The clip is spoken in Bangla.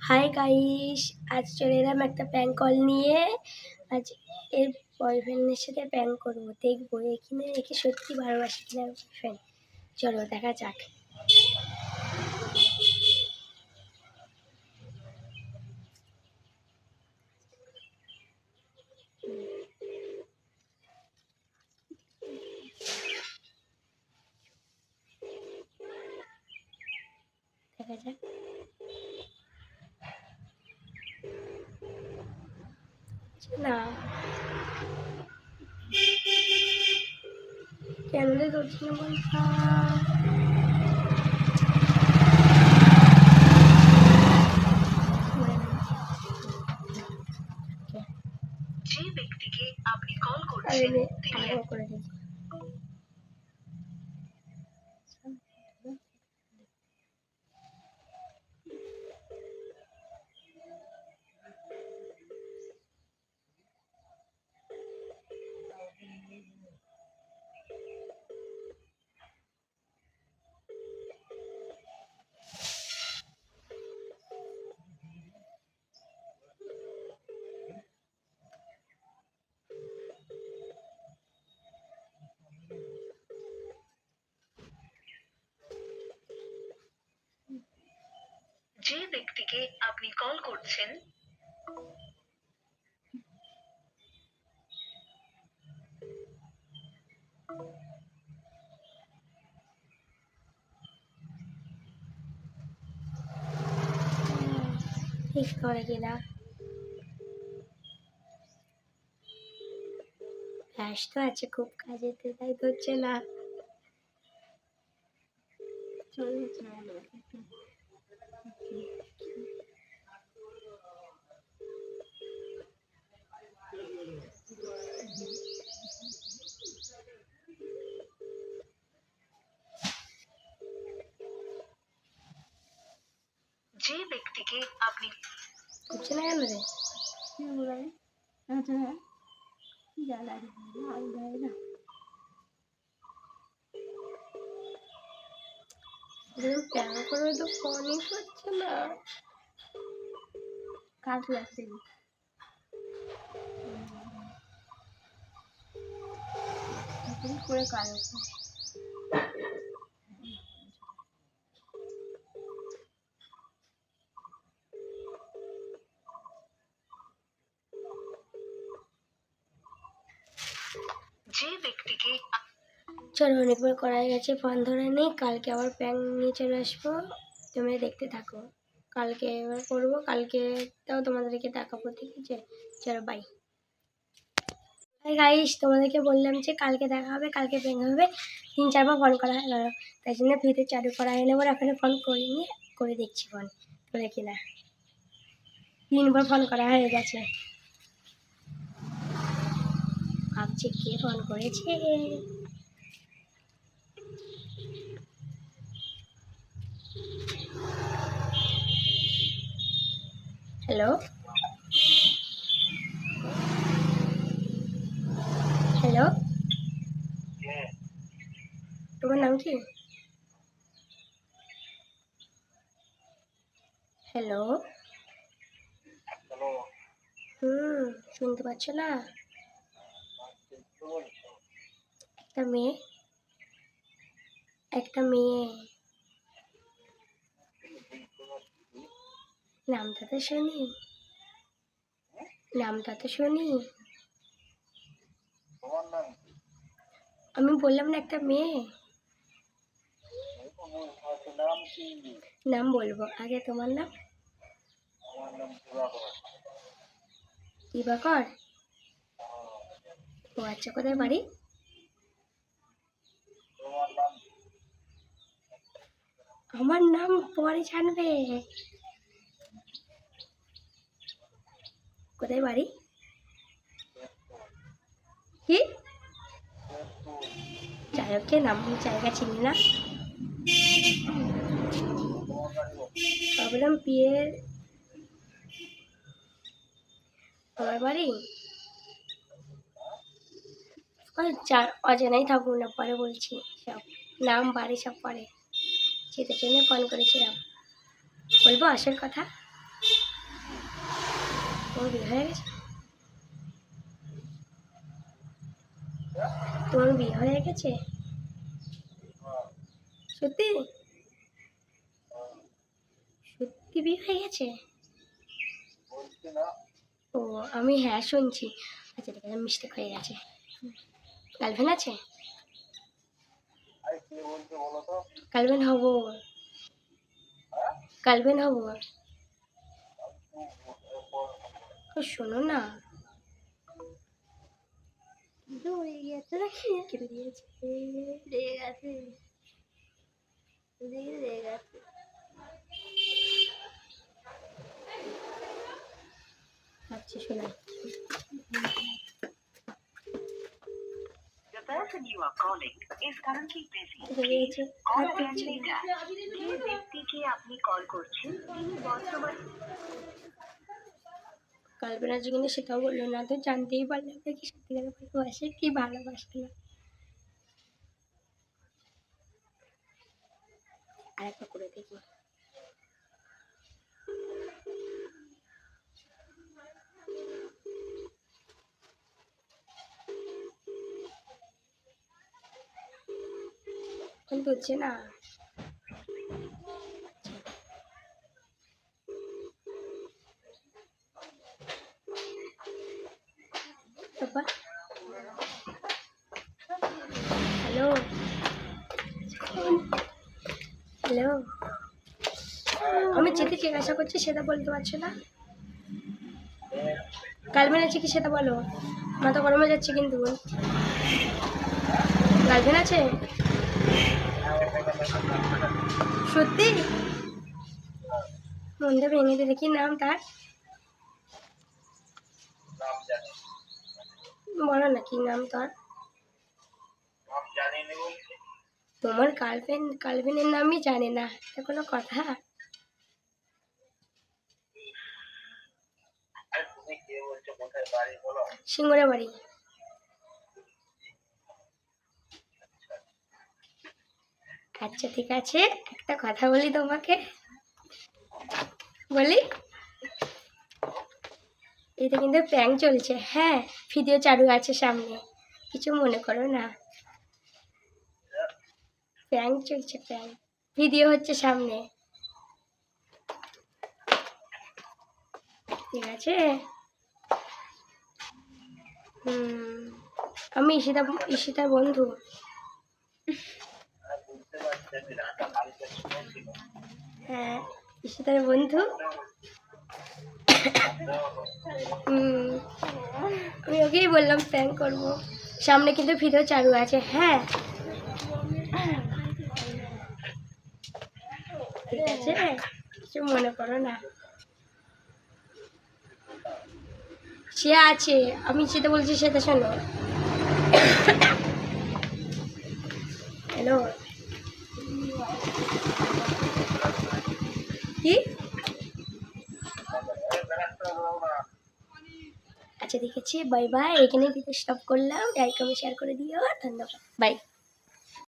হাই গাইস, আজ চলে এলাম একটা প্র্যাঙ্ক কল নিয়ে। আজ এর বয়ফ্রেন্ডের সাথে প্র্যাঙ্ক করবো, দেখবো এখানে একে সত্যি ভালোবাসি কিনা বয়ফ্রেন্ড। চলো দেখা যাক। দেখা যাক। না কেন রে ধরছি না বলছা। যে ব্যক্তিকে আপনি কল করছেন তিনি করে দিই। যে ব্যক্তিকে আপনি কল করছেন ঠিক করে কিনা ব্যস্ত আছে খুব কাজেতে, তাই ধরছে না। যে ব্যক্তিকে আপনি ধরছে না কেন রে? প্ল্যান করে তো ফোনই করছে না। কাজ লাগছে করে কাজ আছে। যে ব্যক্তিকে চলো অনেকবার করা গেছে, ফোন ধরে নেই। কালকে আবার প্যান নিয়ে চলে আসবো, তোমরা দেখতে থাকো। কালকে এবার করবো, কালকে তাও তোমাদেরকে দেখাবো, ঠিক আছে? চলো বাই। গাইস, তোমাদেরকে বললাম যে কালকে দেখা হবে, কালকে প্যান হবে। 3-4বার ফোন করা হয়ে গেল, তাই জন্য ফ্রিতে চালু করা হয়ে নেবো। এখানে ফোন করিনি, করে দেখছি ফোন করে কিনা। 3বার ফোন করা হয়ে গেছে, ভাবছি কে ফোন করেছে। হ্যালো হ্যালো, তোমার নাম কি? হ্যালো, শুনতে পাচ্ছ না? একটা মেয়ে, একটা মেয়ে। নামটা তো শুনি, নামটা তো শুনি। আমি বললাম না একটা মেয়ে। নাম বলবো আগে, তোমার নাম? দিবাকর। ও আচ্ছা, কোথায় বাড়ি? আমার নাম পরে জানবে। কোথায় বাড়ি? কি চায়কের নাম, জায়গা চিনি না। ভাবলাম বিয়ের। আমার বাড়ি অজানাই থাকুক না, পরে বলছি সব। নাম বাড়ি সব পরে, সেটার জন্য ফোন করেছিলাম। বলবো আসল কথা? তোমার বিয়ে হয়ে গেছে? তোমার বিয়ে হয়ে গেছে? সত্যি? সত্যি বিয়ে হয়ে গেছে? ও, আমি হ্যাঁ শুনছি। আচ্ছা ঠিক আছে, মিস্টেক হয়ে গেছে। গার্লফ্রেন্ড আছে? গার্লফ্রেন্ড হবো, গার্লফ্রেন্ড হবো। ও শোনো না, হয়ে গেছে নাকি? কেটে দিয়েছে, লেগে গেছে, লেগে গেছে। আচ্ছা শোনাই। The person you are calling is currently busy. লেগে গেছে, Call আর again দেখছি না। later. যে ব্যক্তিকে আপনি কল করছেন তিনি বর্তমানে গার্লফ্রেন্ড আছে কিনা সেটাও বললো না, তো জানতেই পারলাম না কি সত্যিকারে ভালোবাসে কি ভালোবাসে না। আর একটা করে দেখি। ফোন তুলছে না। বাবা হ্যালো, হ্যালো, আমি যেতে জিজ্ঞাসা করছি সেটা বলতে পারছো না। গার্লফ্রেন্ড আছে কি সেটা বলো, মাথা গরমে যাচ্ছে কিন্তু। গার্লফ্রেন্ড আছে? সত্যি? মনটা ভেঙে দিলে, কি নাম তার? বলো না কি নাম তার। তোমার গার্লফ্রেন্ডের নামই জানে না, এটা কোনো কথা? সিঙ্গুরে বাড়ি। আচ্ছা ঠিক আছে, একটা কথা বলি তোমাকে, বলি? এটা কিন্তু প্র্যাঙ্ক চলছে, হ্যাঁ, ভিডিও চালু আছে সামনে, কিছু মনে করো না। প্র্যাঙ্ক চলছে, প্র্যাঙ্ক ভিডিও হচ্ছে সামনে, ঠিক আছে? আমি ঈশিতার বন্ধু। হ্যাঁ, ঈশিতার বন্ধু। আমি ওকেই বললাম প্র্যাঙ্ক করবো, সামনে কিন্তু ভিডিও চালু আছে, হ্যাঁ ঠিক আছে, কিছু মনে করো না। সে আছে, আমি যেটা বলছি সেটা শোনো। হ্যালো, কি? আচ্ছা দেখেছি, বাই বাই, এখানে ভিডিও স্টপ করলাম, লাইক কমেন্ট শেয়ার করে দিও, ধন্যবাদ, বাই।